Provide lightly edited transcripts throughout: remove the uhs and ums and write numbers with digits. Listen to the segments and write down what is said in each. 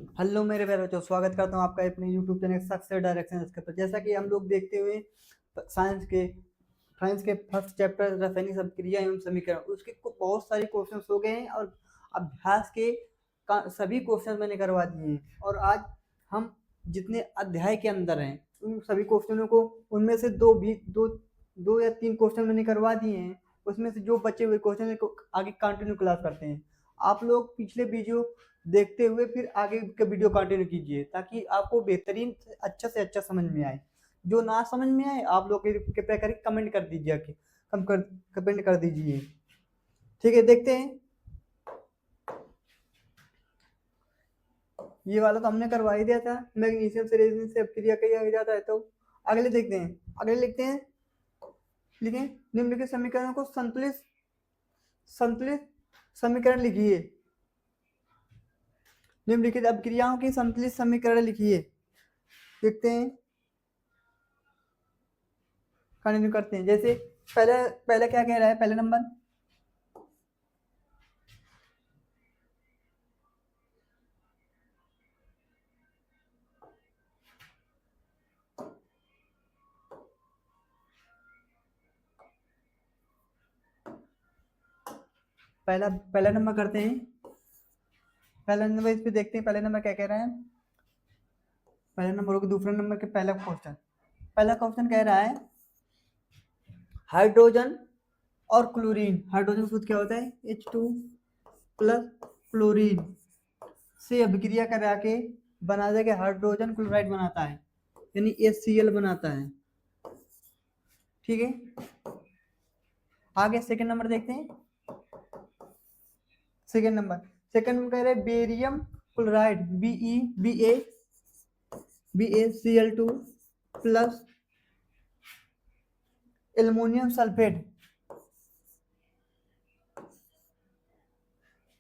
Hello मेरे प्यारे बच्चों, स्वागत करता हूँ आपका अपने यूट्यूब चैनल सक्सेस डायरेक्शन इसके पर। जैसा कि हम लोग देखते हुए साइंस के साइंस के फर्स्ट चैप्टर रासायनिक अभिक्रिया एवं समीकरण उसके बहुत सारे क्वेश्चंस हो गए हैं और अभ्यास के सभी क्वेश्चन मैंने करवा दिए हैं। और आज हम जितने अध्याय के अंदर हैं उन सभी क्वेश्चनों को, उनमें से दो या तीन क्वेश्चन मैंने करवा दिए हैं। उसमें से जो बचे हुए क्वेश्चन को आगे कंटिन्यू क्लास करते हैं। आप लोग पिछले वीडियो देखते हुए फिर आगे का वीडियो कंटिन्यू कीजिए ताकि आपको बेहतरीन अच्छा से अच्छा समझ में आए। जो ना समझ में आए आप लोग कृपया करके कमेंट कर दीजिए, कमेंट कर दीजिए। ठीक है, देखते हैं। ये वाला तो हमने करवा ही दिया था, मैग्नीशियम से रेजिन से अपक्रिया किया जाता है। तो अगले देखते हैं, अगले लिखते हैं। लिखें, निम्नलिखित समीकरणों को संतुलित संतुलित समीकरण लिखिए। निम्नलिखित अपक्रियाओं की संतुलित समीकरण लिखिए। देखते हैं, कंटिन्यू करते हैं। जैसे पहले पहले क्या कह रहा है, पहले नंबर पहला पहला नंबर करते हैं। पहला नंबर इस पे देखते हैं, पहले नंबर क्या कह रहा है। पहले नंबर को दूसरे नंबर के पहला क्वेश्चन कह रहा है हाइड्रोजन और क्लोरीन। हाइड्रोजन शुद्ध क्या होता है, H2 प्लस क्लोरीन से अभिक्रिया करा के बना देगा हाइड्रोजन क्लोराइड बनाता है, यानी HCl बनाता है। ठीक है, आगे सेकंड नंबर देखते हैं। सेकंड नंबर कह रहे हैं barium chloride BaCl2 plus aluminium sulphate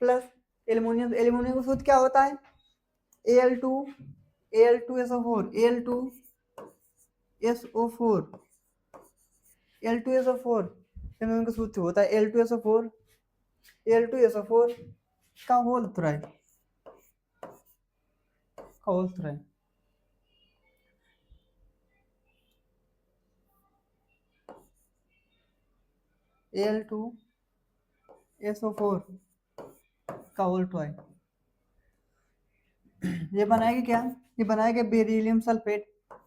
plus aluminium. Aluminium का सूत्र क्या होता है, Al2 Al2SO4 Al2SO4 Al2SO4 aluminium का सूत्र होता है Al2SO4 का होल थ्राइड Al2SO4 का होल थ्राइड। ये बनाएगा क्या, ये बनाएगा beryllium sulphate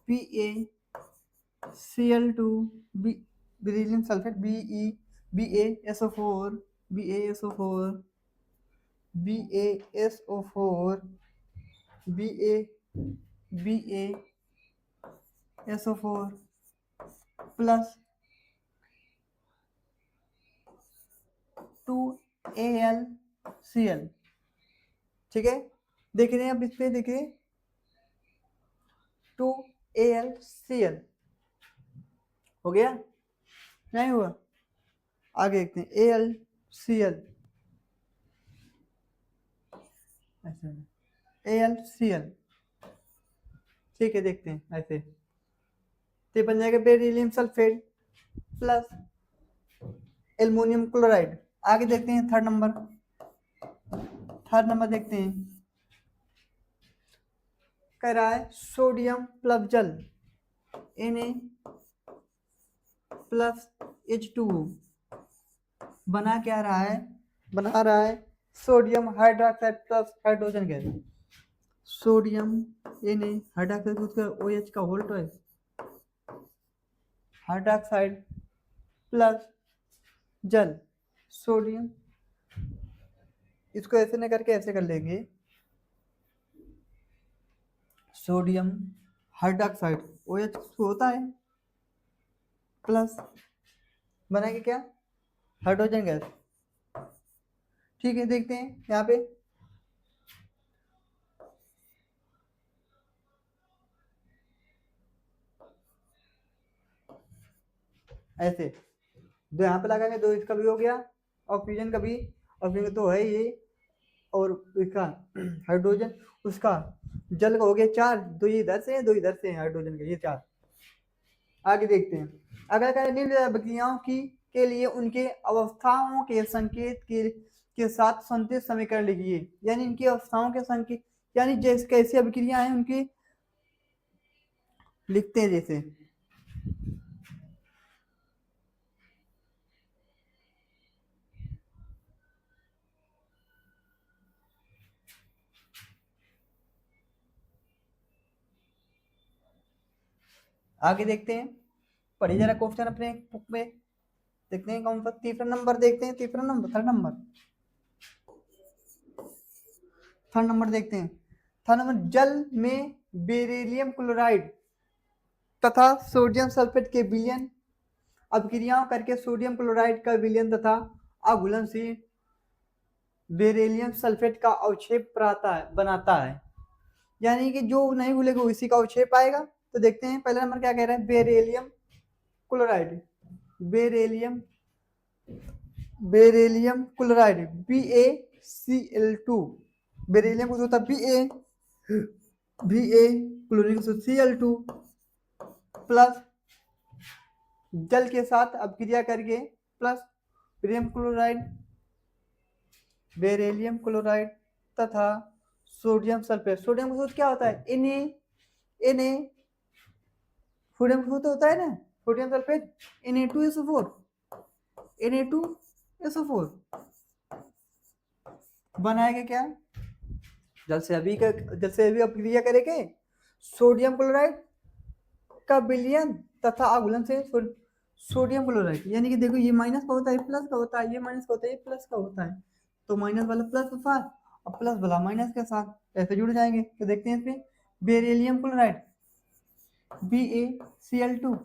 BaCl2 beryllium sulphate BaSO4 BaSO4 BaSO4 BaSO4 plus 2AlCl। ठीक है, देख रहे हैं अब इस पे, देखिए 2AlCl हो गया, नहीं हुआ। आगे देखते हैं AlCl AlCl। ठीक है, देखते हैं ऐसे तो बन जाएगा beryllium sulphate plus aluminium chloride. आगे देखते हैं थर्ड नंबर देखते हैं। कह रहा है सोडियम प्लस जल Na प्लस H2O बना क्या रहा है, बना रहा है sodium hydroxide plus hydrogen gas. Sodium Na hydroxide OH का होल ट्वाइस हाइड्रोक्साइड प्लस जल सोडियम। इसको ऐसे न करके ऐसे कर लेंगे, सोडियम हाइड्रोक्साइड OH होता है प्लस बनाएंगे क्या, हाइड्रोजन गैस। ठीक है, देखते हैं यहाँ पे ऐसे दो यहाँ पे लगाएंगे, दो इसका भी हो गया, ऑक्सीजन का भी, ऑक्सीजन तो है ये, और इसका हाइड्रोजन उसका जल का हो गया चार, दो इधर से दो इधर से हाइड्रोजन के, ये चार। आगे देखते हैं, अगर करें निम्न अभिक्रियाओं की के लिए उनके अवस्थाओं के संकेत के साथ संतुलित समीकरण लिखिए। यानी इनकी अवस्थाओं के संकेत यानी जैसे कैसी अभिक्रिया है उनकी लिखते हैं। जैसे आगे देखते हैं, पढ़िए जरा क्वेश्चन अपने बुक में, देखते हैं कौन सा तीसरा नंबर, देखते हैं तीसरा नंबर, थर्ड नंबर देखते हैं। थर्ड नंबर, जल में बेरिलियम क्लोराइड तथा सोडियम सल्फेट के विलयन अभिक्रियाओं करके सोडियम क्लोराइड का विलयन तथा अघुलनशील बेरिलियम सल्फेट का अवक्षेप बनाता है। यानी कि जो नहीं घुलेगा उसी का अवक्षेप आएगा। तो देखते हैं पहला नंबर क्या कह रहा है, beryllium chloride, beryllium chloride BaCl2, beryllium को होता है Ba क्लोरीन को Cl2 प्लस जल के साथ अपक्रिया करके प्लस बेरिलियम क्लोराइड तथा सोडियम सल्फेट। सोडियम का सूत्र क्या होता है, Na सोडियम का सूत्र होता है ना, सोडियम सल्फेट Na2SO4 बनाएगा क्या, जल से अभी अपक्रिया करेंगे सोडियम क्लोराइड का विलयन तथा अघुलन से सोडियम क्लोराइड। यानी कि देखो ये माइनस का होता है प्लस का होता है, ये माइनस का होता है ये प्लस का होता है, तो माइनस वाला प्लस के साथ और प्लस वाला माइनस के साथ ऐसे जुड़ जाएंगे। तो देखते हैं इसमें beryllium chloride BaCl2,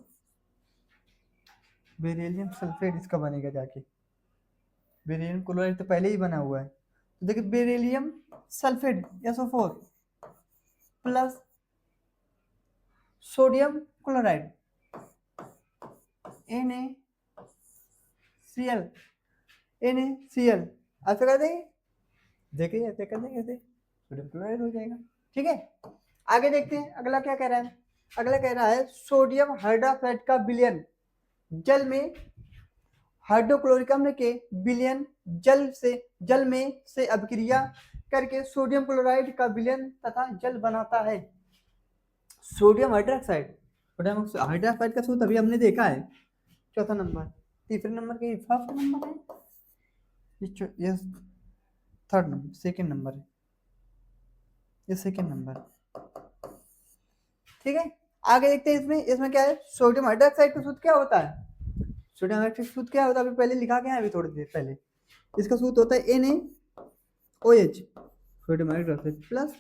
beryllium sulphate इसका बनेगा जाके, बेरिलियम क्लोराइड तो पहले ही बना हुआ है। तो देखिए beryllium sulphate SO4 plus sodium chloride NaCl ऐसा कर देंगे, देखिए ऐसे कर देंगे, ऐसे सोडियम क्लोराइड हो जाएगा। ठीक है, आगे देखते हैं अगला क्या कह रहा है। अगला कह रहा है सोडियम हाइड्रोक्साइड का विलयन जल में हाइड्रोक्लोरिक अम्ल के विलयन जल में से अभिक्रिया करके सोडियम क्लोराइड का विलयन तथा जल बनाता है। सोडियम हाइड्रोक्साइड का सूत्र अभी हमने देखा है, चौथा नंबर। तीसरे नंबर के फर्स्ट नंबर है, ये थर्ड नंबर, सेकंड नंबर है, ये सेकंड नंबर। ठीक है, आगे देखते हैं इसमें क्या है, सोडियम हाइड्रोक्साइड का सूत्र क्या होता है, सोडियम हाइड्रोक्साइड का सूत्र क्या होता है अभी पहले लिखा गया है, अभी थोड़ी देर पहले। इसका सूत्र होता है NaOH, सोडियम हाइड्रोक्साइड प्लस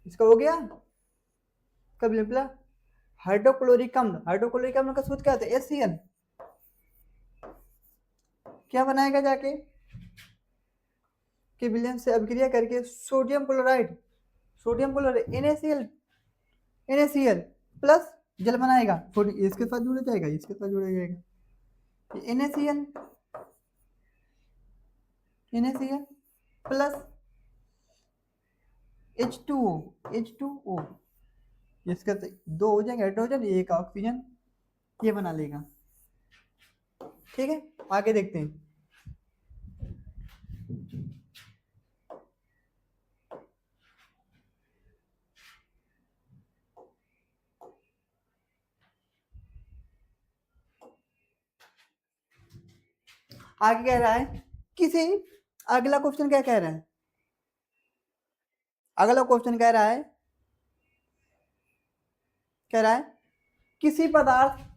इसका हो गया कब प्लस हाइड्रोक्लोरिक अम्ल का सूत्र क्या होता है HCl, क्या बनाएगा जाके के विलयन से अभिक्रिया करके सोडियम क्लोराइड NaCl प्लस जल बनाएगा, इसके साथ जुड़ जाएगा, इसके साथ जुड़ जाएगा, NaCl प्लस H2O, इसका दो हो जाएंगे हाइड्रोजन, एक ऑक्सीजन, ये बना लेगा। ठीक है, आगे देखते हैं। आगे कह रहा है अगला क्वेश्चन क्या कह रहा है, अगला क्वेश्चन कह रहा है किसी पदार्थ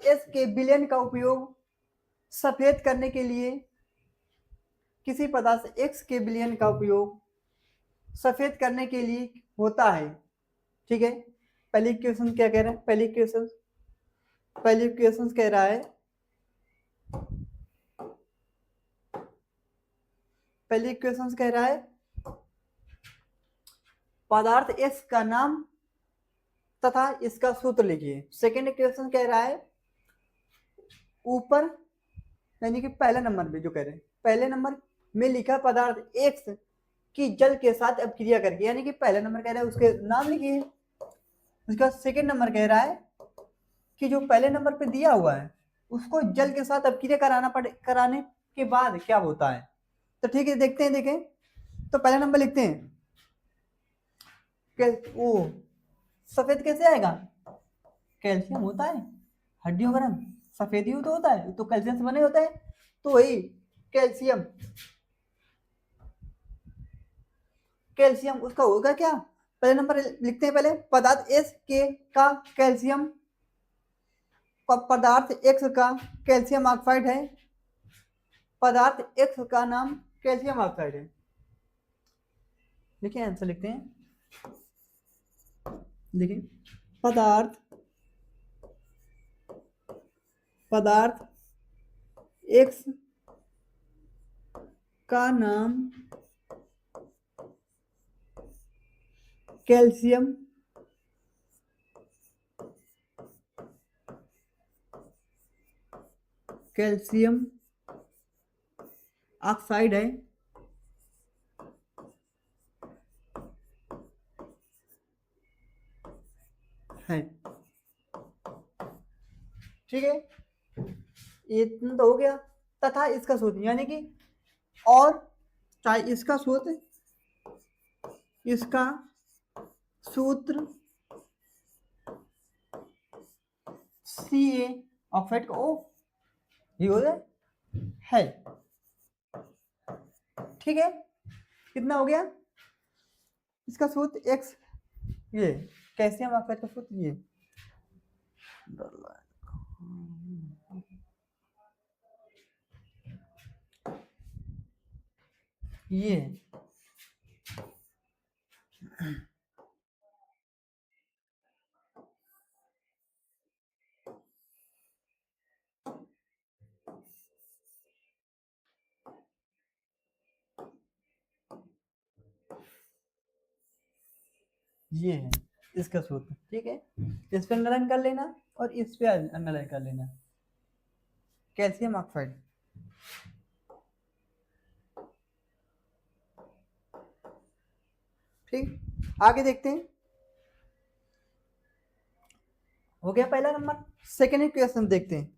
S के विलयन का उपयोग सफेद करने के लिए, किसी पदार्थ X के विलयन का उपयोग सफेद करने के लिए होता है। ठीक है, पहली इक्वेशन क्या कह रहा है, पहली इक्वेशन कह रहा है, पदार्थ S का नाम तथा इसका सूत्र लिखिए। सेकेंड इक्वेशन कह रहा है ऊपर, यानी कि पहला नंबर में जो कह रहे हैं, पहले नंबर में लिखा पदार्थ X की जल के साथ अपक्रिया करके, यानी कि पहला नंबर कह रहा है उसके नाम लिखिए। उसका सेकेंड नंबर कह रहा है कि जो पहले नंबर पे दिया हुआ है उसको जल के साथ अपक्रिया कराने के बाद क्या होता है। तो ठीक है, देखते हैं, देखें तो पहला नंबर लिखते हैं वो सफेद कैसे आएगा, कैल्शियम होता है हड्डियों का रंग सफेद ही तो होता है, तो कैल्शियम से बने होता है, तो वही कैल्शियम, कैल्शियम उसका होगा क्या, पहले नंबर लिखते हैं, पहले पदार्थ एस के का कैल्शियम, पदार्थ एक्स का कैल्शियम ऑक्साइड है, पदार्थ एक्स का नाम कैल्शियम ऑक्साइड है। देखिए आंसर लिखते हैं, देखिए पदार्थ पदार्थ एक्स का नाम कैल्शियम कैल्शियम ऑक्साइड है, ठीक है, ये इतना तो हो गया। तथा इसका सूत्र यानी कि और चाहे इसका सूत्र सी ए ऑक्साइड का ओ ये हो जाए है, ठीक है, कितना हो गया, इसका सूत्र एक्स, ये कैल्शियम ऑक्साइड का सूत्र ये ये है इसका सूत्र, ठीक है, इस पे अंडरलाइन कर लेना और इस पे अंडरलाइन कर लेना, कैल्शियम ऑक्साइड, ठीक, आगे देखते हैं, हो गया पहला नंबर। सेकेंड क्वेश्चन देखते हैं,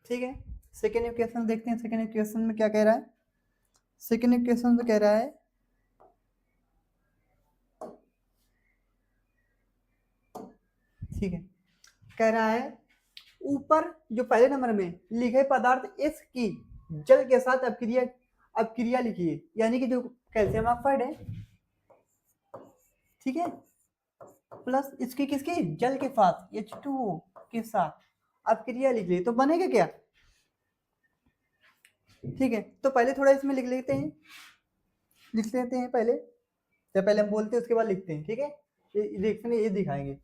ठीक है, सेकेंड इक्वेशन देखते हैं, सेकेंड इक्वेशन में क्या कह रहा है, सेकेंड इक्वेशन में कह रहा है ठीक है, कह रहा है ऊपर जो पहले नंबर में लिखे पदार्थ एस की जल के साथ अपक्रिया लिखिए, यानी कि जो कैल्शियम ऑक्साइड है, ठीक है, प्लस इसकी किसकी जल के साथ H2O के साथ अपक्रिया लिख ली तो बनेगा क्या, ठीक है, तो पहले थोड़ा इसमें लिख लेते हैं, पहले जब पहले हम बोलते हैं उसके बाद लिखते हैं, ठीक है, रिएक्शन ये दिखाएंगे,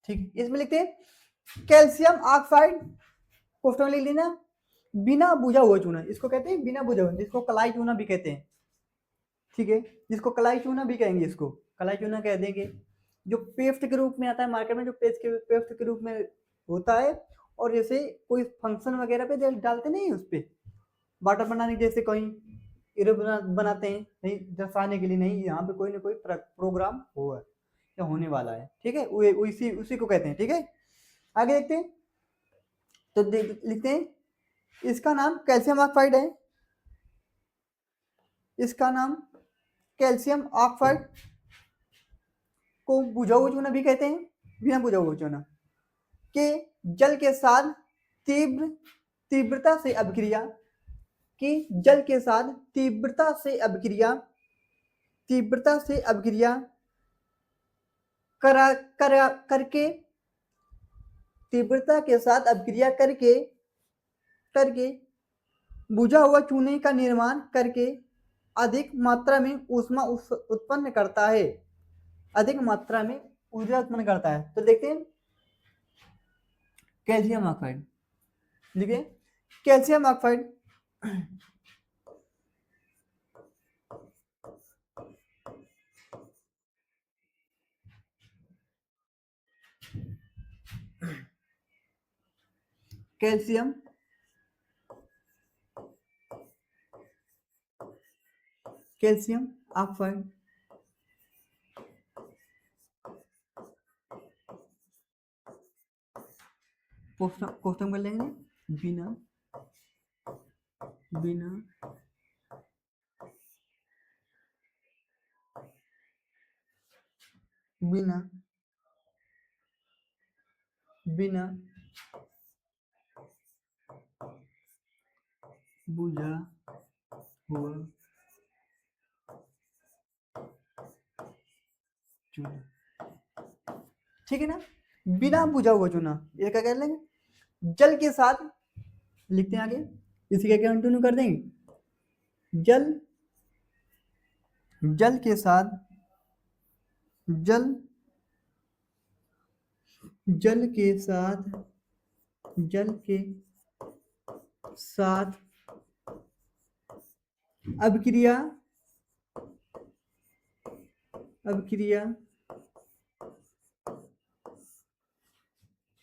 ठीक, इसमें लिखते हैं कैल्शियम ऑक्साइड कोष्ठक में लिख लेना बिना बुझा हुआ चूना, इसको कहते हैं बिना बुझा हुआ, जिसको कलाई चूना भी कहते हैं, ठीक है, जिसको कलाई चूना भी कहेंगे, इसको कलाई चूना कह देंगे, जो पेस्ट के रूप में आता है मार्केट में, जो पेस्ट के रूप में होता है, और जैसे कोई फंक्शन वगैरह पे डालते नहीं उस पर वाटर बनाने के, जैसे कहीं इरे बनाते हैं नहीं दर्शाने के लिए, नहीं यहाँ पे कोई ना कोई प्रोग्राम हुआ या होने वाला है, ठीक है, उसी को कहते हैं, ठीक है, आगे देखते हैं, तो लिखते हैं इसका नाम कैल्शियम ऑक्साइड है, इसका नाम कैल्शियम ऑक्साइड को बुझा हुआ चूना भी कहते हैं, बिना बुझा हुआ चूना के जल के साथ तीव्रता से अभिक्रिया की जल के साथ तीव्रता से अभिक्रिया करके तीव्रता के साथ अभिक्रिया करके बुझा हुआ चूने का निर्माण करके अधिक मात्रा में ऊष्मा उत्पन्न करता है, अधिक मात्रा में ऊर्जा उत्पन्न करता है, तो देखते हैं कैल्शियम ऑक्साइड, देखिए calcium oxide calcium calcium oxide. Question कर लेंगे। बिना बिना बिना बिना बुझा हुआ चूना। ठीक है ना, बिना बुझा हुआ चूना, ये क्या कर लेंगे, जल के साथ लिखते हैं आगे, इसी के कंटिन्यू कर देंगे। जल जल के साथ जल जल के साथ जल के साथ अभिक्रिया अभिक्रिया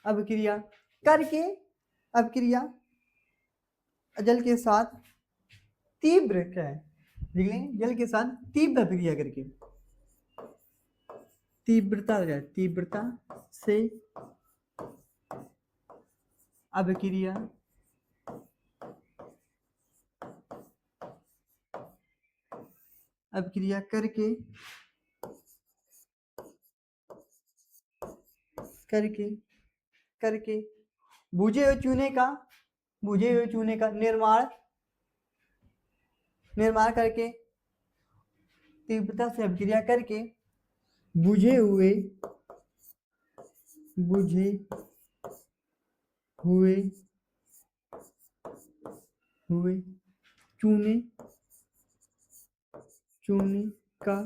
अभिक्रिया करके अभिक्रिया जल के साथ तीव्र क्या है, लिख लेंगे, जल के साथ तीव्र अभिक्रिया करके, तीव्रता हो जाए, तीव्रता से अभिक्रिया अभिक्रिया करके करके करके बुझे हुए चूने का निर्माण निर्माण करके, तीव्रता से अभिक्रिया करके बुझे हुए हुए हुए चूने चूने का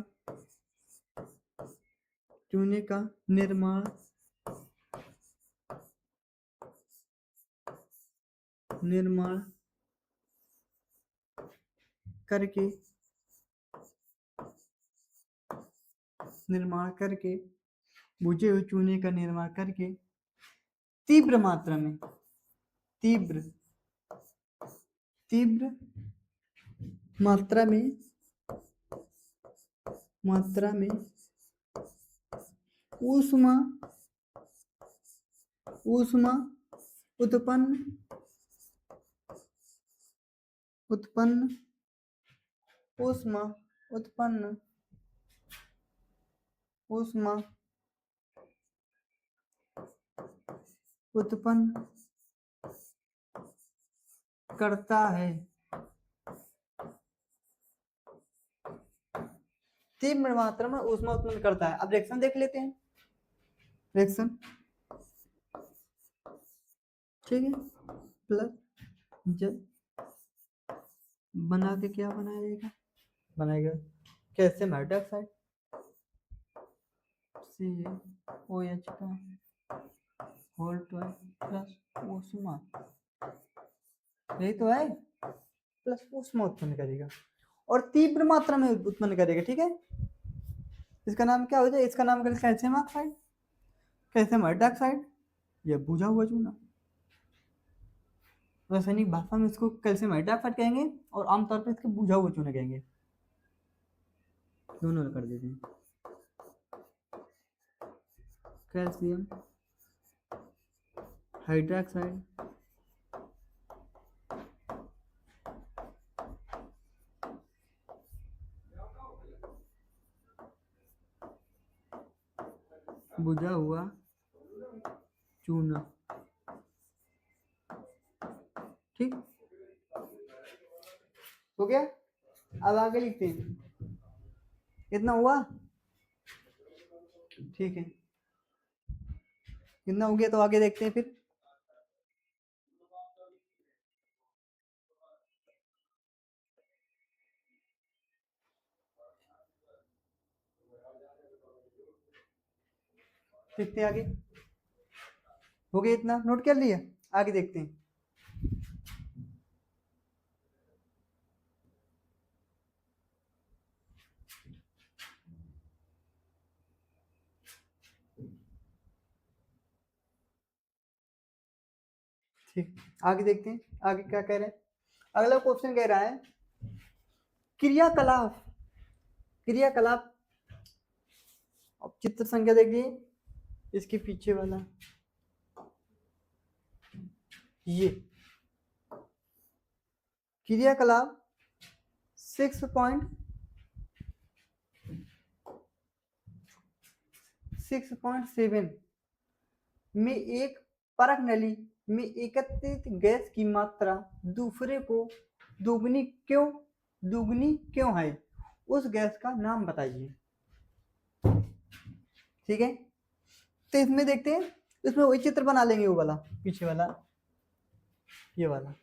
चूने का निर्माण निर्माण करके बुझे हुए चूने का निर्माण करके तीव्र मात्रा में तीव्र तीव्र मात्रा में ऊष्मा ऊष्मा उत्पन्न उत्पन्न ऊष्मा उत्पन्न ऊष्मा उत्पन्न करता है। तीव्र मात्रा में ऊष्मा उत्पन्न करता है। अब रिएक्शन देख लेते हैं, रिएक्शन, ठीक है, प्लस जल बना के क्या बनाएगा, बनाएगा कैल्शियम हाइड्रोक्साइड CaOH का होल 12 प्लस ऊष्मा, यही तो है, प्लस ऊष्मा उत्पन्न करेगा और तीव्र मात्रा में उत्पन्न करेगा। ठीक है, इसका नाम क्या हो जाए, इसका नाम करें कैल्शियम ऑक्साइड, कैल्शियम हाइड्रोक्साइड, यह बुझा हुआ चूना। रासायनिक भाषा में इसको कैल्शियम हाइड्रोक्साइड कहेंगे और आमतौर पर इसको बुझा हुआ चूना कहेंगे, दोनों कर देते हैं। कैल्शियम हाइड्रोक्साइड बुझा हुआ चूना, ठीक हो गया। अब आगे लिखते हैं, कितना हुआ, ठीक है, कितना हो गया, तो आगे देखते हैं फिर। देखते हैं आगे, हो गया, इतना नोट कर लिया, आगे देखते हैं। ठीक, आगे देखते हैं आगे क्या कह रहे हैं। अगला क्वेश्चन कह रहा है क्रियाकलाप, क्रियाकलाप। अब चित्र संख्या देखिए, इसके पीछे वाला ये क्रियाकलाप 6.7 में एक परख नली में एकत्रित गैस की मात्रा दूसरे को दुगनी क्यों है, उस गैस का नाम बताइए। ठीक है, तो इसमें देखते हैं, इसमें वही चित्र बना लेंगे, वो वाला पीछे वाला, ये वाला।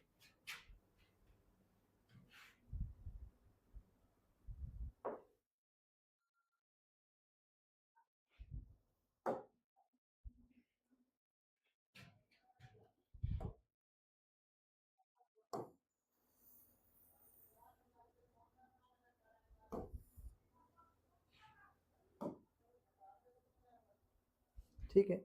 ठीक है,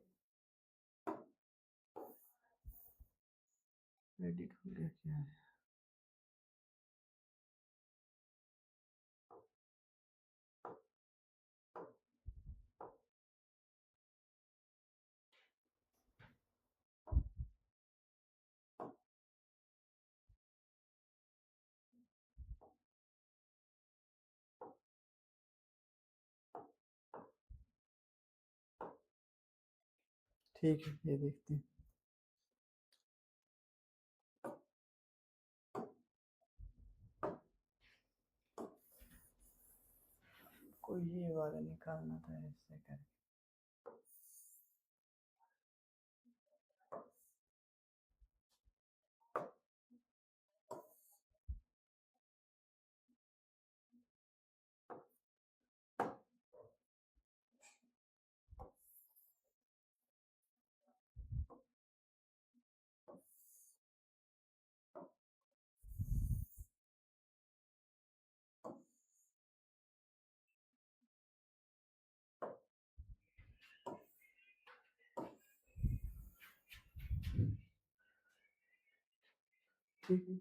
एडिट हो गया क्या है। ठीक है, ये देखते हैं। कोई ये वाला निकालना था ऐसे कर। ठीक है,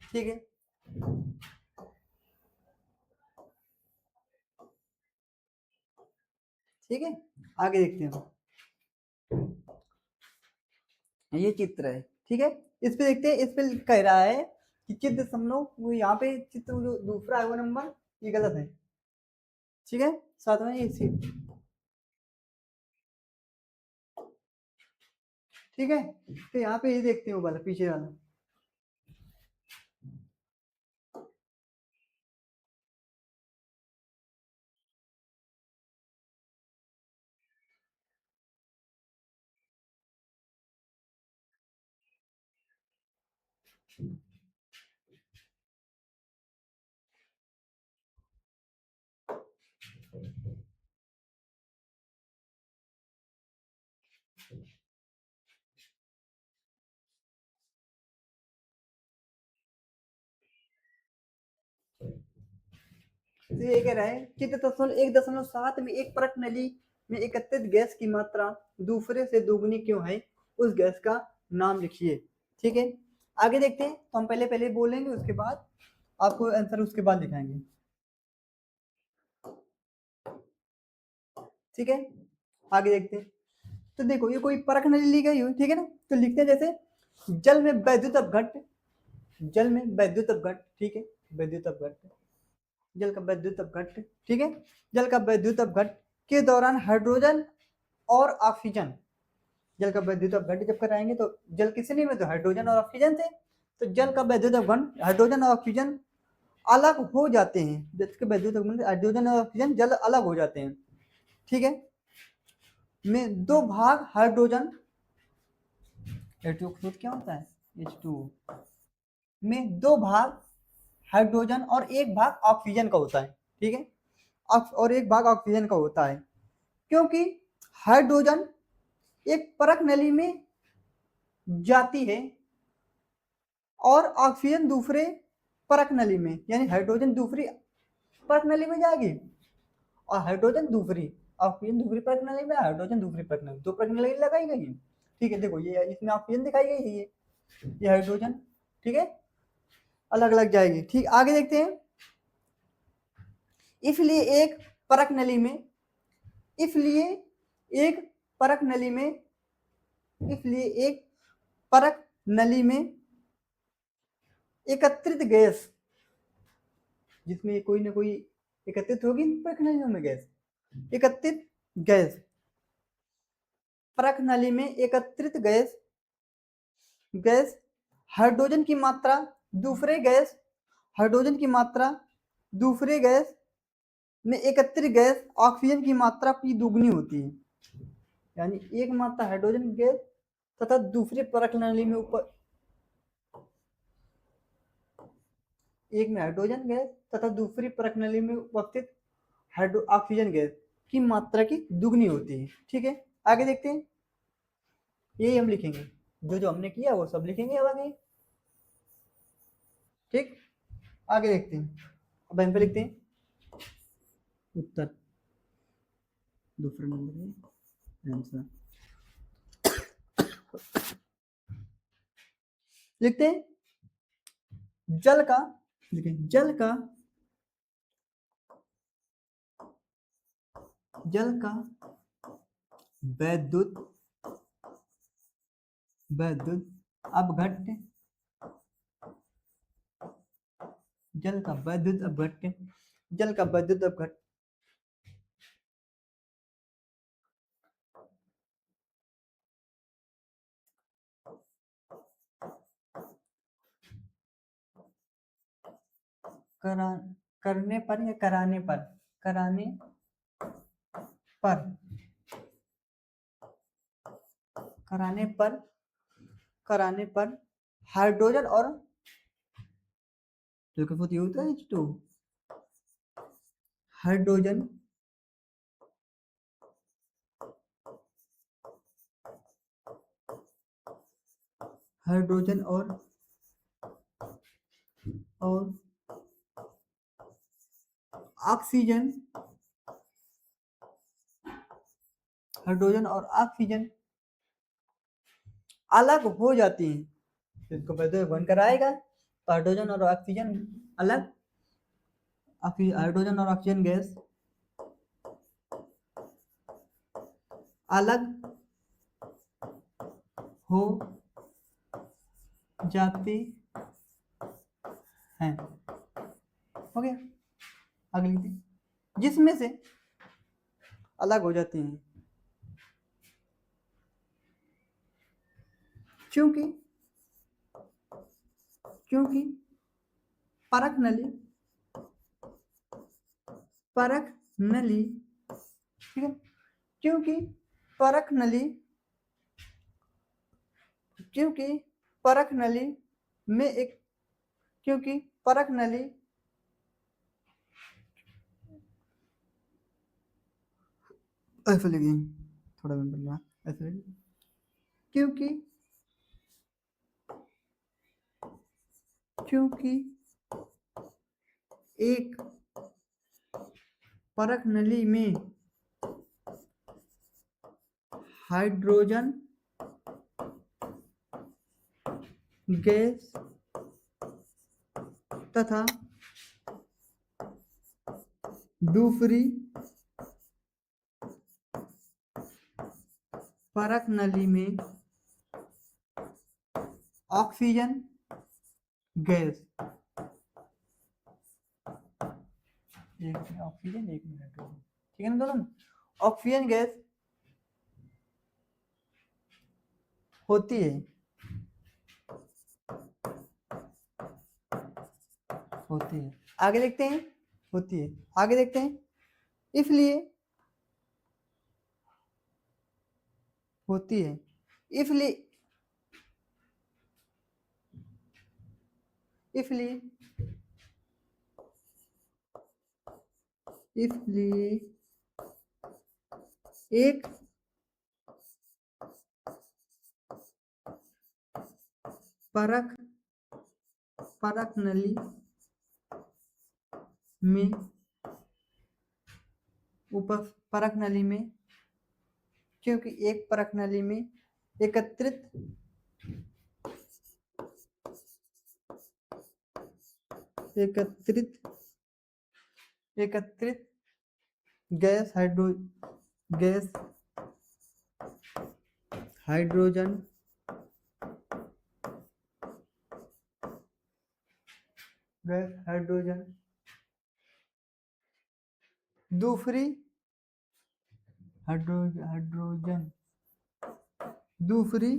ठीक है, ठीक है, आगे देखते हैं। ये चित्र है, ठीक है, इस पे देखते हैं। इस पे कह रहा है कि चित्र समझो, वो यहाँ पे चित्र जो दूसरा है वो नंबर, ये गलत है। ठीक है, साथ में ये ठीक है, तो यहाँ पे ये देखते हैं वो वाला पीछे वाला। तो ये कह रहा है चित्र दशमलव 1.7 में एक परत नली में एकत्रित गैस की मात्रा दूसरे से दोगुनी क्यों है, उस गैस का नाम लिखिए। ठीक है, आगे देखते हैं। तो हम पहले पहले बोलेंगे, उसके बाद आपको आंसर उसके बाद दिखाएंगे। ठीक है, आगे देखते हैं। तो देखो, ये कोई परख नली ली गई हो, ठीक है ना। तो लिखते हैं जैसे जल में वैद्युत अपघट्ट, जल में वैद्युत अपघट्ट, ठीक है, वैद्युत अपघट्ट, जल का वैद्युत अपघट्ट, ठीक है, जल का वैद्युत अपघट्ट के दौरान हाइड्रोजन और ऑक्सीजन, जल का वैद्युत अपघट्ट जब कराएंगे तो जल किससे नहीं में, तो हाइड्रोजन और ऑक्सीजन से। तो जल का वैद्युत अपघट्ट, हाइड्रोजन और ऑक्सीजन अलग हो जाते हैं, जल के वैद्युत अपघट्ट हाइड्रोजन और ऑक्सीजन जल अलग हो जाते हैं। ठीक है, में दो भाग हाइड्रोजन, H2O क्या होता है, H2O में दो भाग हाइड्रोजन और एक भाग ऑक्सीजन का होता है। ठीक है, और एक भाग ऑक्सीजन का होता है, क्योंकि हाइड्रोजन एक परख नली में जाती है और ऑक्सीजन दूसरे परख नली में, यानी हाइड्रोजन दूसरी परख नली में जाएगी और हाइड्रोजन दूसरी, ऑक्सीजन दूसरी परख नली में, हाइड्रोजन दूसरी परख नली, दो परख नली लगाई गई है। ठीक है, देखो ये इसमें ऑक्सीजन दिखाई गई है, ये हाइड्रोजन, ठीक है, अलग अलग जाएगी। ठीक, आगे देखते हैं। इसलिए एक परख नली में, इसलिए एक परख नली में, इसलिए एक परख नली में एकत्रित गैस, जिसमें कोई ना कोई एकत्रित होगी परख नलियों में गैस, एकत्रित गैस, परख नली में एकत्रित गैस, गैस हाइड्रोजन की मात्रा दूसरे गैस, हाइड्रोजन की मात्रा दूसरे गैस में एकत्रित गैस ऑक्सीजन की मात्रा की दुगनी होती है। यानी एक मात्रा हाइड्रोजन गैस तथा दूसरे परख नली में ऊपर, एक में हाइड्रोजन गैस तथा दूसरी परख नली में उपस्थित ऑक्सीजन गैस की मात्रा की दुगनी होती है। ठीक है, आगे देखते हैं। यही हम लिखेंगे, जो जो हमने किया वो सब लिखेंगे अब आगे। ठीक, आगे देखते हैं। अब हम पे लिखते हैं उत्तर, दूसरा नंबर है आंसर। लिखते हैं जल का, लिखें जल का, जल का वैद्युत, वैद्युत अपघट्य, जल का वैद्युत अपघट्य, जल का वैद्युत अपघट्य करा, करने पर या कराने पर, कराने पर, कराने पर, कराने पर हाइड्रोजन और जो होती होता है H2, हाइड्रोजन हाइड्रोजन और ऑक्सीजन, हाइड्रोजन और ऑक्सीजन अलग हो जाती हैं। इसको वैद्युत बन कराएगा तो हाइड्रोजन और ऑक्सीजन अलग, हाइड्रोजन और ऑक्सीजन गैस अलग हो जाती हैं। हो गया, अगली थी जिसमें से अलग हो जाती हैं क्योंकि, क्योंकि परख नली, परख नली, ठीक है, क्योंकि परख नली, क्योंकि परख नली में एक, क्योंकि परख नली, ऐसे लिखिए, थोड़ा मैं बदला, ऐसे लिखिए, क्योंकि, क्योंकि एक परख नली में हाइड्रोजन गैस तथा दूसरी परख नली में ऑक्सीजन गैस, एक में ऑक्सीजन एक में हाइड्रोजन, ठीक है ना दोनों, ऑक्सीजन गैस होती है, होती है, आगे देखते हैं, होती है, आगे देखते हैं। इसलिए होती है, इसलिए, इसलिए, इसलिए एक परख परख नली में परख नली में, क्योंकि एक परख नली में एकत्रित एकत्रित एकत्रित गैस हाइड्रोजन दूसरी हाइड्रोजन दूसरी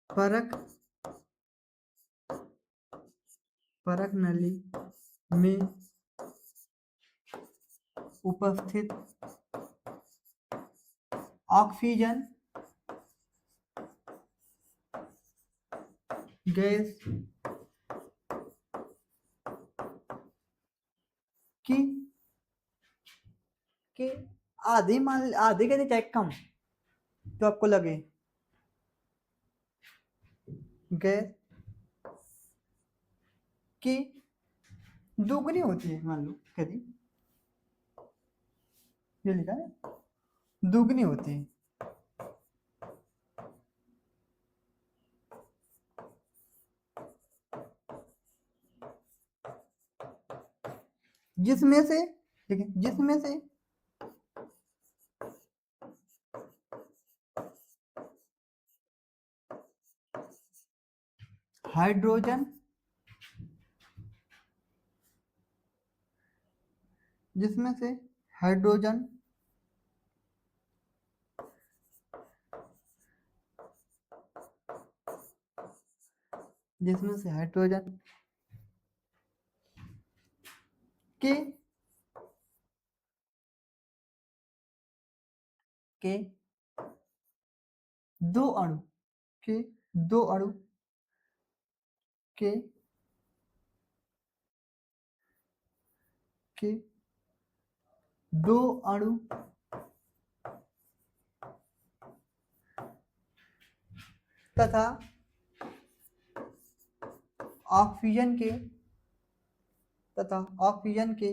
परख नली में उपस्थित ऑक्सीजन गैस की कि आधे के चाहे कम तो आपको लगे गैस की दुगनी होती है, मान लो कभी ये लिखा है दुगनी होती है, जिसमें से ठीक है, जिसमें से हाइड्रोजन जिसमें से हाइड्रोजन जिसमें से हाइड्रोजन के के दो अणु के दो अणु के के दो अणु तथा ऑक्सीजन के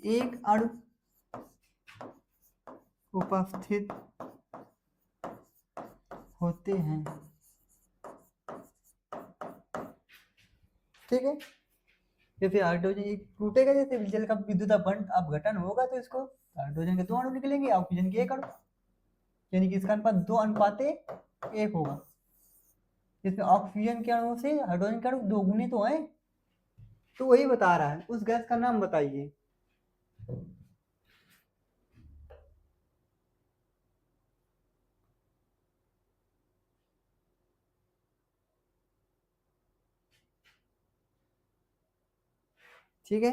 एक अणु उपस्थित होते हैं। ठीक है, जैसे हाइड्रोजन एक टूटेगा, जैसे जल का विद्युत अपघटन होगा तो इसको हाइड्रोजन के दो अणु निकलेंगे, ऑक्सीजन के एक अणु, यानी कि इसका अनुपात 2:1 होगा। इसमें ऑक्सीजन के अणु से हाइड्रोजन के अणु दोगुने तो हैं, तो वही बता रहा है। उस गैस का नाम बताइए। ठीक है,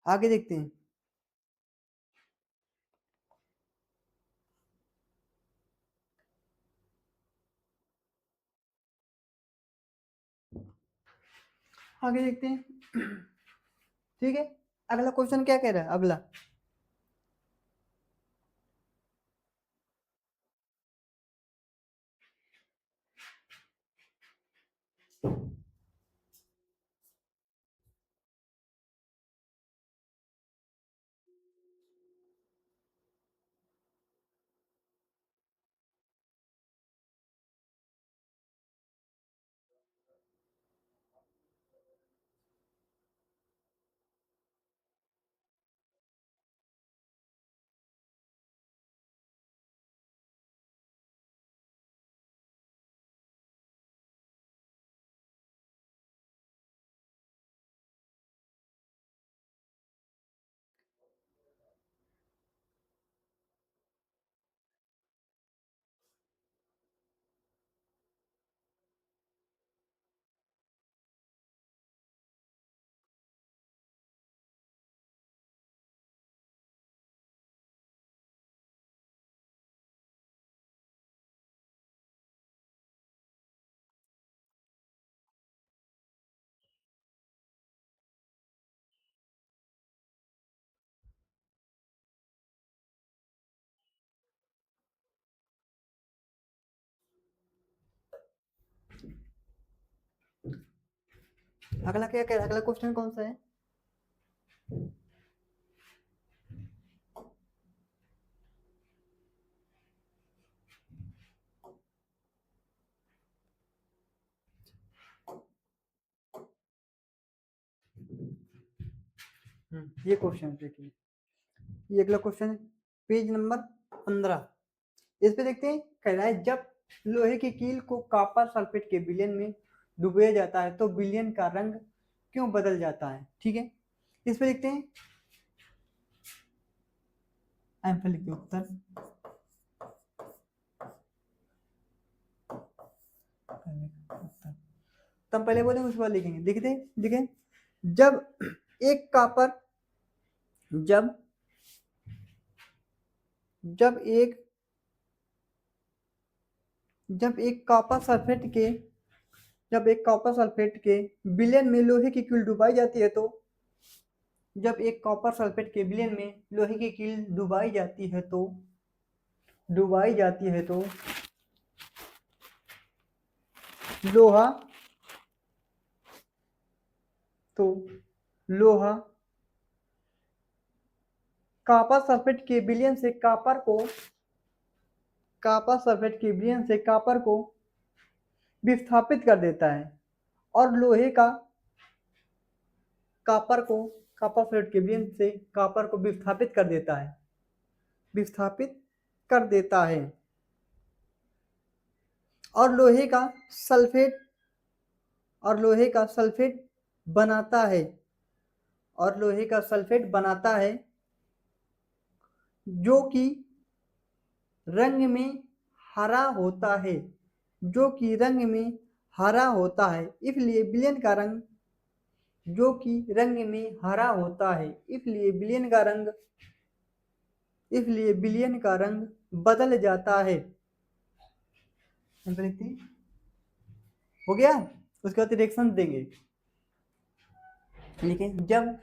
आगे देखते हैं। आगे देखते हैं। ठीक है, अगला क्वेश्चन क्या कह रहा है? अगला अगला क्या कह रहा है, अगला क्वेश्चन कौन सा है? ये क्वेश्चन देखिए, ये अगला क्वेश्चन है पेज नंबर 15। इस पे देखते हैं, कह रहा है जब लोहे की कील को कॉपर सल्फेट के विलयन में डुबोया जाता है तो विलयन का रंग क्यों बदल जाता है? ठीक है, इस पे देखते हैं आंसर लिखते हैं, उत्तर। तब पहले बोले उसके बाद लिखेंगे, देखते देखें, जब एक कॉपर जब जब एक जब एक कॉपर सल्फेट के जब एक कॉपर सल्फेट के विलयन में लोहे की कील डुबाई जाती है तो जब एक कॉपर सल्फेट के विलयन में लोहे की कील डुबाई जाती है तो लोहा तो लोहा कॉपर सल्फेट के विलयन से कॉपर को विस्थापित कर देता है और लोहे का कॉपर को कॉपर सल्फेट के विलयन से कॉपर को विस्थापित कर देता है और लोहे का सल्फेट बनाता है जो कि रंग में हरा होता है इसलिए विलयन का रंग बदल जाता है। हो गया, उसके बाद रिएक्शन देंगे। लेकिन जब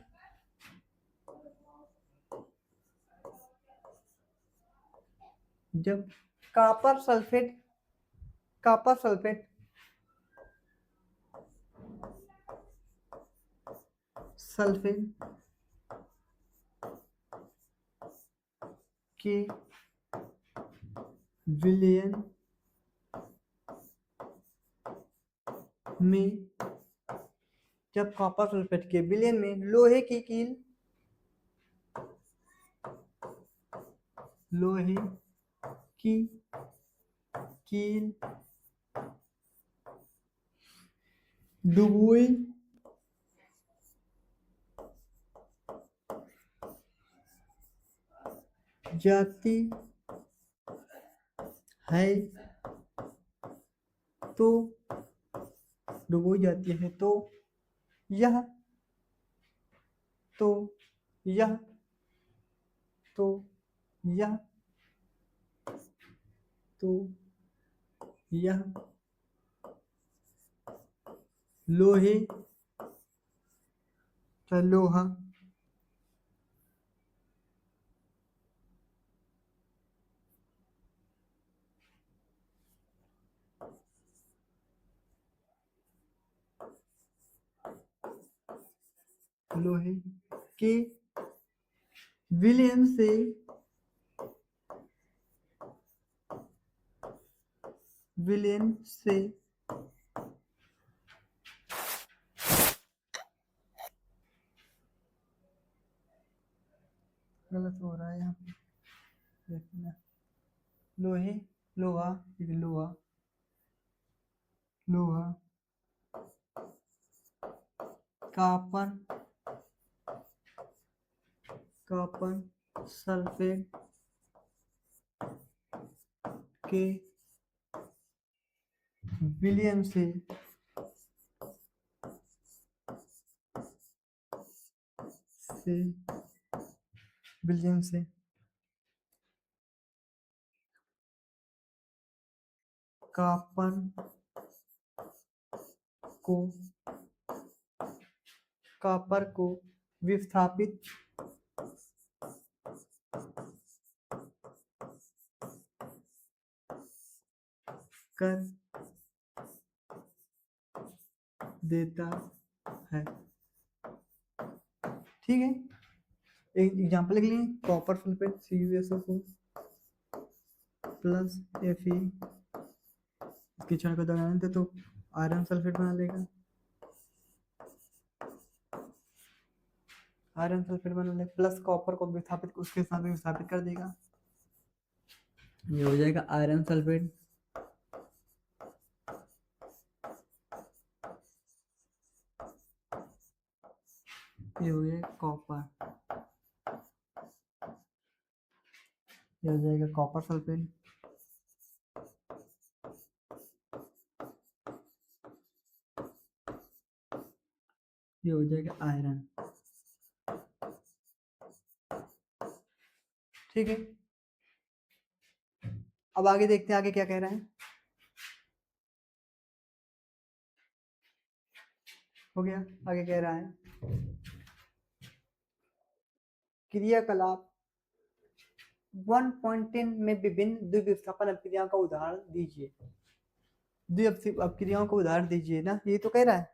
कॉपर सल्फेट के विलयन में लोहे की कील डुबोई जाती है तो यह तो यह तो यह तो यह लोहा लोहे के विलयन से गलत हो रहा है यहाँ पे, देखना। लोहे लोहा लोहा लोहा कॉपर सल्फेट के विलयन से कॉपर को विस्थापित कर देता है। ठीक है, एक एग्जांपल लिख लिए, copper sulphate CuSO4 plus Fe, इसकी क्षण को दोहराने थे तो आयरन सल्फेट बना लेगा, आयरन सल्फेट बना लेगा, प्लस कॉपर को विस्थापित उसके साथ में विस्थापित कर देगा, ये हो जाएगा आयरन सल्फेट। ये हो जाएगा कॉपर, ये हो जाएगा कॉपर सल्फेट। ये हो जाएगा आयरन। ठीक है, अब आगे देखते हैं आगे क्या कह रहा है। हो गया, आगे कह रहा है क्रियाकलाप 1.10 में विभिन्न द्विविस्थापन अपक्रियाओं का उदाहरण दीजिए। अपक्रियाओं का उदाहरण दीजिए ना, ये तो कह रहा है।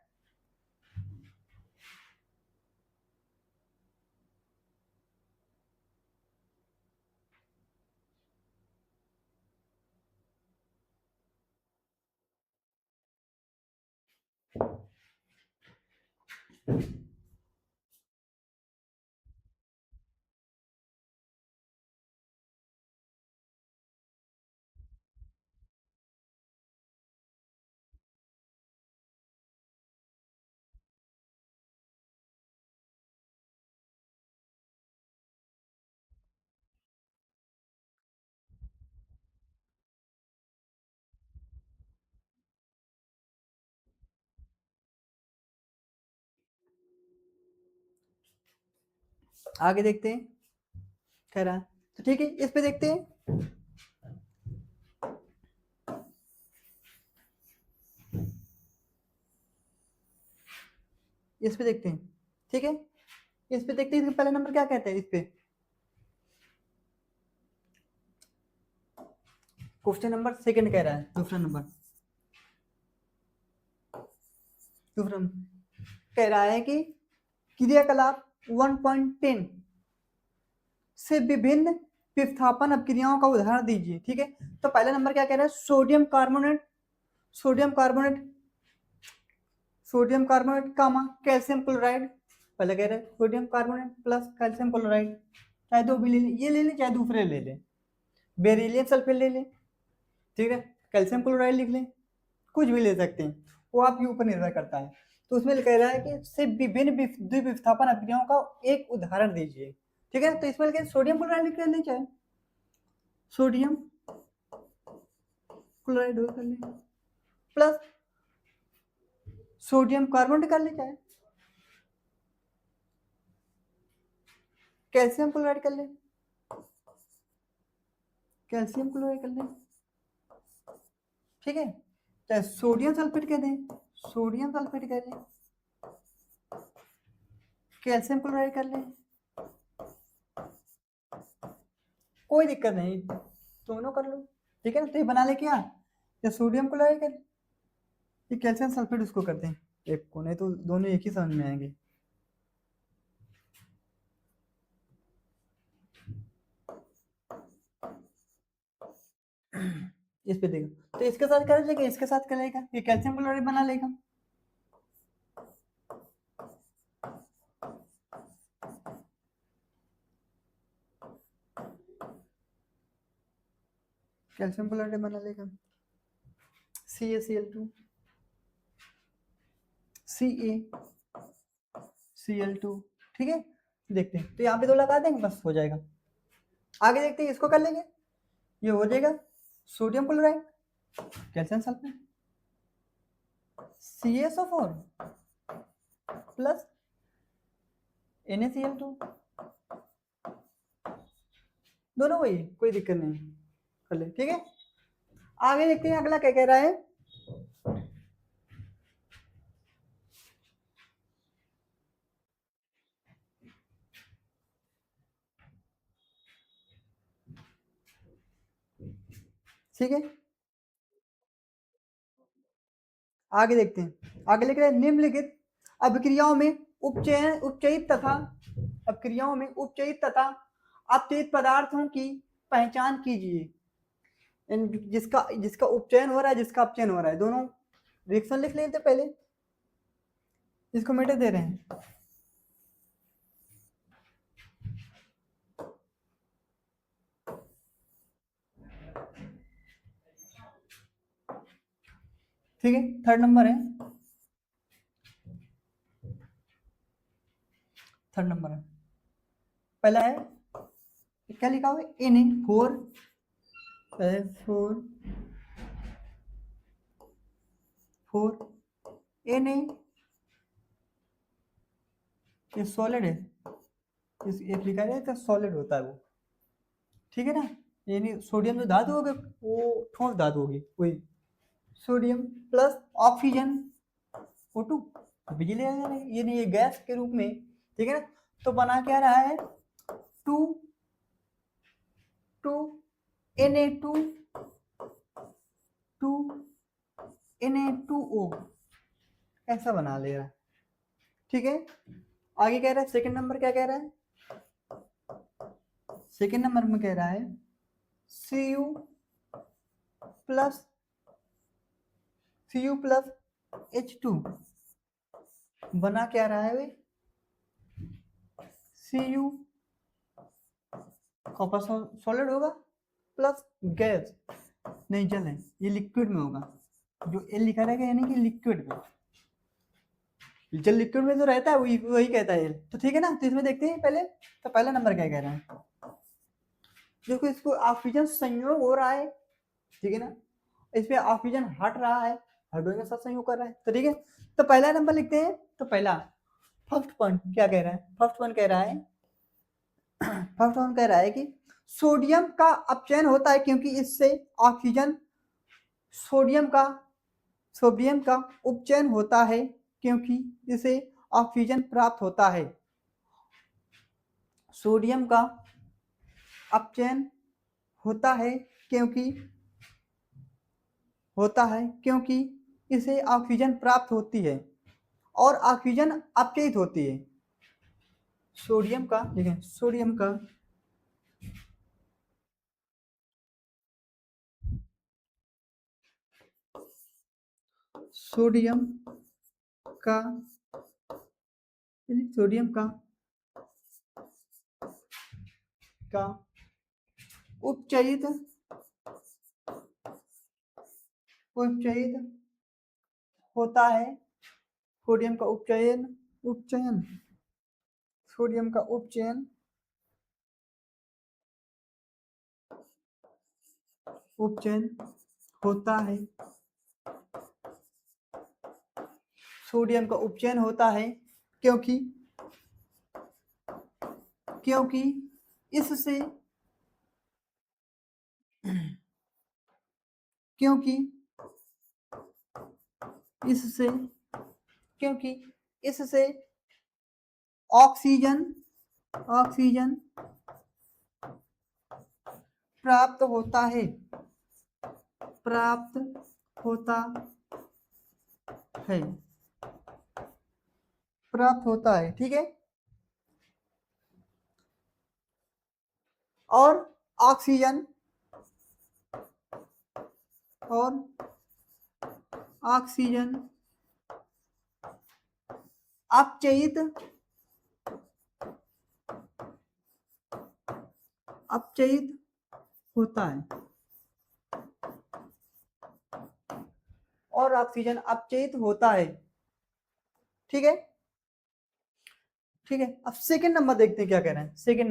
आगे देखते हैं, कह रहा है तो ठीक है, इस पे देखते हैं। इस पे देखते हैं, ठीक है, इस पे देखते हैं, पहला नंबर क्या कहते हैं इस पे। क्वेश्चन नंबर सेकंड कह रहा है, दूसरा नंबर, दूसरा कह रहा है कि क्रियाकलाप 1.10 से विभिन्न विस्थापन अपक्रियाओं का उदाहरण दीजिए। ठीक है, तो पहला नंबर क्या कह रहा है, sodium carbonate, sodium carbonate, sodium carbonate comma calcium chloride. पहले कह रहे हैं sodium carbonate plus calcium chloride, चाहे दो भी ले लें, ये ले लें चाहे दूसरे ले लें, बेरिलियम सल्फेट ले लें, ठीक है, कैल्शियम क्लोराइड लिख लें, कुछ भी ले सकते हैं, वो आपके ऊपर निर्भर करता है। तो उसमें कह रहा है कि से विभिन्न द्विविस्थापन अपक्रियाओं का एक उदाहरण दीजिए। ठीक है, तो इसमें सोडियम क्लोराइड लिख लें, चाहे सोडियम क्लोराइड कर लें, प्लस सोडियम कार्बोनेट कर लें, चाहे कैल्शियम क्लोराइड कर लें, कैल्शियम क्लोराइड कर लें, ठीक है, चाहे सोडियम सल्फेट कह दें, सोडियम सल्फेट कह लें, कैल्शियम क्लोराइड कर लें, कोई दिक्कत नहीं, दोनों कर लो। ठीक है ना, तो ये बना ले क्या, या सोडियम क्लोराइड कर, ये कैल्शियम सल्फेट उसको करते हैं एक को, नहीं तो दोनों एक ही समझ में आएंगे। इस पे देखो, तो इसके साथ कर लेगा, इसके साथ करेगा, ये कैल्शियम क्लोराइड बना लेगा। कैल्शियम क्लोराइड बना लेगा, CaCl2, CaCl2, ठीक है, देखते हैं, तो यहाँ पे दो लगा देंगे बस हो जाएगा। आगे देखते हैं, इसको कर लेंगे, ये हो जाएगा sodium chloride calcium sulphate, CaSO4 plus NaCl2, दोनों वही, कोई दिक्कत नहीं, कर ले। ठीक है, आगे देखते हैं अगला क्या कह रहा है। ठीक है, आगे देखते हैं, आगे लिख रहे हैं निम्नलिखित अभिक्रियाओं में उपचयन उपचयित तथा अभिक्रियाओं में उपचयित तथा अपचयित पदार्थों की पहचान कीजिए। जिसका जिसका उपचयन हो रहा है, जिसका अपचयन हो रहा है, दोनों रिएक्शन लिख लेते पहले, इसको मिटा दे रहे हैं। ठीक है, थर्ड नंबर है, थर्ड नंबर है। पहला है क्या लिखा हुआ है, इन 4 एन ये सॉलिड है, इस एक लिखा है तो सॉलिड होता है वो, ठीक है ना। यानी सोडियम जो धातु होगी वो ठोस धातु होगी, वही सोडियम प्लस ऑक्सीजन O2 बिजली आ रही है, यानी ये गैस के रूप में, ठीक है ना। तो बना क्या रहा है, 2 Na2 2 Na2O ऐसा बना ले रहा है, ठीक है। आगे कह रहा है सेकंड नंबर, क्या कह रहा है, सेकंड नंबर में कह रहा है Cu प्लस H2 बना क्या रहा है वे, Cu कॉपर सॉलिड होगा प्लस गैस, नहीं जल है, ये लिक्विड में होगा, जो एल लिखा रहेगा यानी कि लिक्विड में, जल लिक्विड में जो रहता है वही वही कहता है एल, तो ठीक है ना। तो इसमें देखते हैं पहले, तो पहला नंबर क्या कह रहा है, देखो इसको ऑक्सीजन संयोग हो रहा है, ठीक है ना, इसमें ऑक्सीजन हट रहा है, हाइड्रोजन के साथ संयोग कर रहा है, तो ठीक है। तो पहला नंबर लिखते हैं, तो पहला फर्स्ट पॉइंट क्या कह रहा है, फर्स्ट पॉइंट कह रहा है, फर्स्ट पॉइंट कह रहा है कि सोडियम का अपचयन होता है क्योंकि इससे ऑक्सीजन, सोडियम का उपचयन होता है क्योंकि इसे ऑक्सीजन प्राप्त होता है। सोडियम का अपचयन होता है क्योंकि इसे ऑक्सीजन प्राप्त होती है और ऑक्सीजन अपचयित होती है। सोडियम का, देखिए सोडियम का उपचयित होता है, सोडियम का उपचयन सोडियम का उपचयन होता है, सोडियम का उपचयन होता है क्योंकि इससे ऑक्सीजन प्राप्त होता है, ठीक है। और ऑक्सीजन अपचयित होता है, और ऑक्सीजन अपचयित होता है, ठीक है, ठीक है। अब सेकंड नंबर देखते हैं क्या कह रहे हैं, सेकंड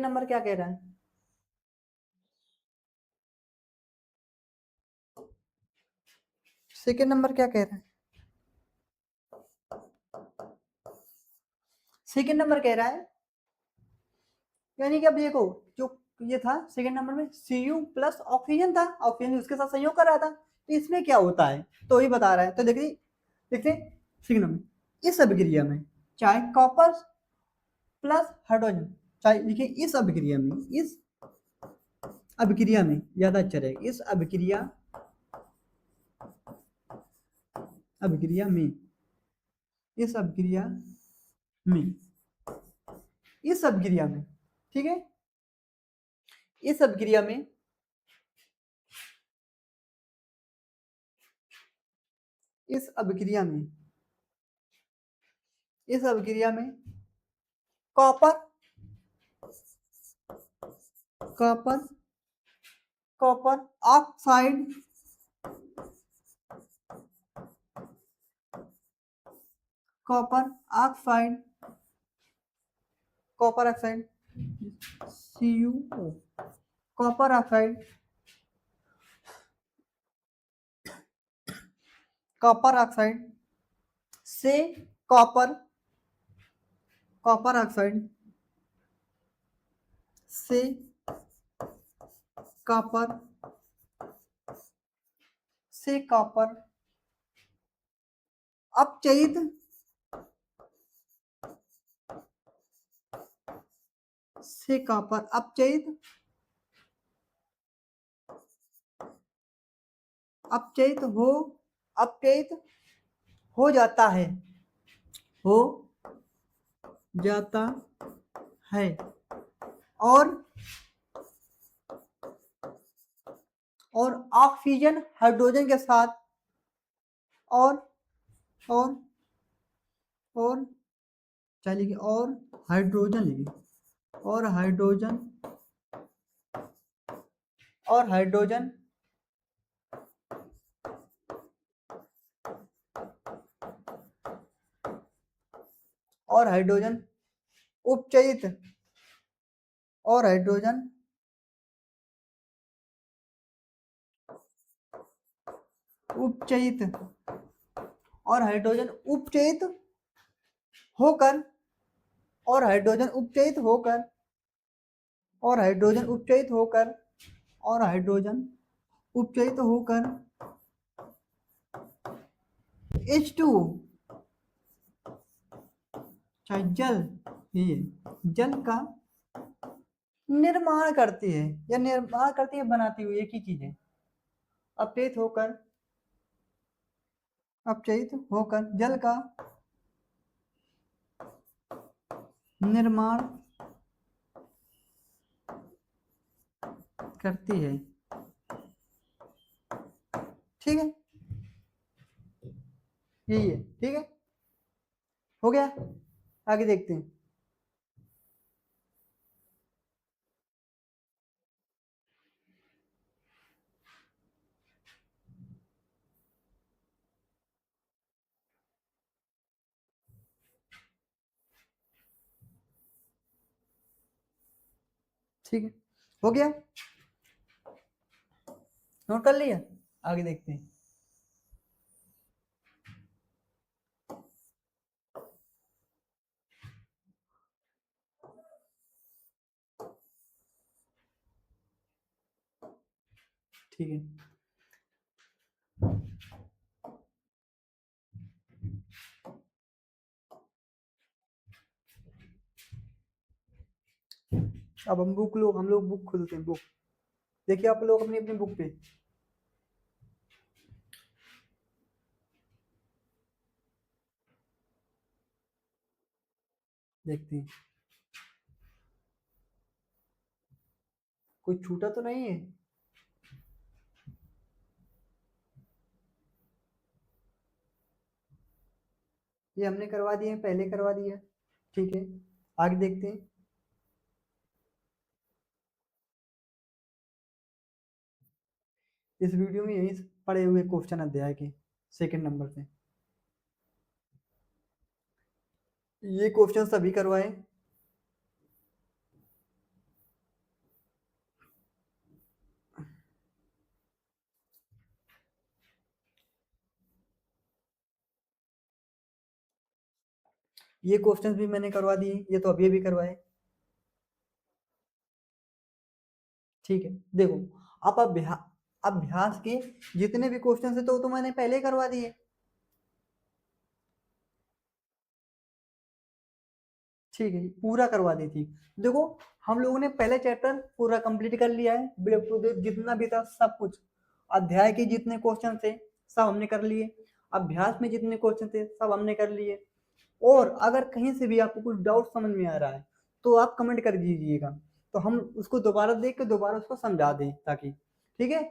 नंबर क्या कह रहा है, सेकंड नंबर क्या कह रहा है, सेकंड नंबर कह रहा है, यानी कि अब देखो जो ये था सेकंड नंबर में Cu प्लस ऑक्सीजन था, ऑक्सीजन उसके साथ संयोग कर रहा था, तो इसमें क्या होता है तो ये बता रहा है। तो देखिए सेकंड नंबर, इस अभिक्रिया में चाहे कॉपर प्लस हाइड्रोजन, चाहे लिखिए इस अभिक्रिया में, अभिक्रिया में ज्यादा अच्छा रहेगा। इस अभिक्रिया अभिक्रिया में इस अभिक्रिया में इस अभिक्रिया में ठीक है, इस अभिक्रिया में इस अभिक्रिया में इस अभिक्रिया में copper copper copper oxide copper oxide copper oxide CuO copper oxide copper oxide से कॉपर कॉपर ऑक्साइड से कॉपर से कॉपर अपचयित से कॉपर अपचयित हो जाता है हो जाता है और ऑक्सीजन हाइड्रोजन के साथ और और और चलिए और हाइड्रोजन लिखिए और हाइड्रोजन और हाइड्रोजन और हाइड्रोजन उपचयित और हाइड्रोजन उपचयित और हाइड्रोजन उपचयित होकर और हाइड्रोजन उपचयित होकर और हाइड्रोजन उपचयित होकर और हाइड्रोजन उपचयित होकर H2O चाहे जल ये जल का निर्माण करती है या निर्माण करती है बनाती हुई एक ही चीज है। अपचयित होकर जल का निर्माण करती है। ठीक है, यही है। ठीक है, हो गया, आगे देखते हैं। ठीक है, हो गया, नोट कर लिया, आगे देखते हैं। ठीक है, अब हम लोग बुक खोलते हैं। बुक देखिए आप लोग अपनी अपनी बुक पे देखते हैं कोई छूटा तो नहीं है। ये हमने करवा दिए हैं, पहले करवा दिया। ठीक है, आगे देखते हैं। इस वीडियो में यही पड़े हुए क्वेश्चन अध्याय के सेकंड नंबर पे ये क्वेश्चन सभी करवाए। ये क्वेश्चंस भी मैंने करवा दिए, ये तो अभी करवाए। ठीक है, देखो आप अभ्यास के जितने भी क्वेश्चन है तो मैंने पहले ही करवा दिए। ठीक है, पूरा करवा दी थी। देखो हम लोगों ने पहले चैप्टर पूरा कंप्लीट कर लिया है, जितना भी था सब कुछ, अध्याय के जितने क्वेश्चन थे सब हमने कर लिए, अभ्यास में जितने क्वेश्चन थे सब हमने कर लिए। और अगर कहीं से भी आपको कुछ डाउट समझ में आ रहा है तो आप कमेंट कर दीजिएगा, तो हम उसको दोबारा देख के दोबारा उसको समझा दें, ताकि ठीक है।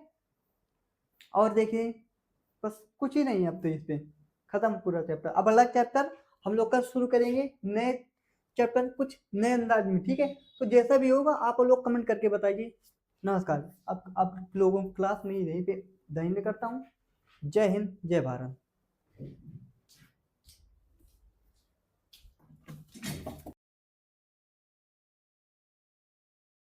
और देखिए बस कुछ ही नहीं है, अब तो इस पे खत्म पूरा चैप्टर। अब अगला चैप्टर हम लोग कल शुरू करेंगे, नए चैप्टर कुछ नए अंदाज में, ठीक है। तो जैसा भी होगा आप लोग कमेंट करके बताइए। नमस्कार। अब आप लोगों को क्लास में ही यहीं पे करता हूँ। जय हिंद, जय भारत।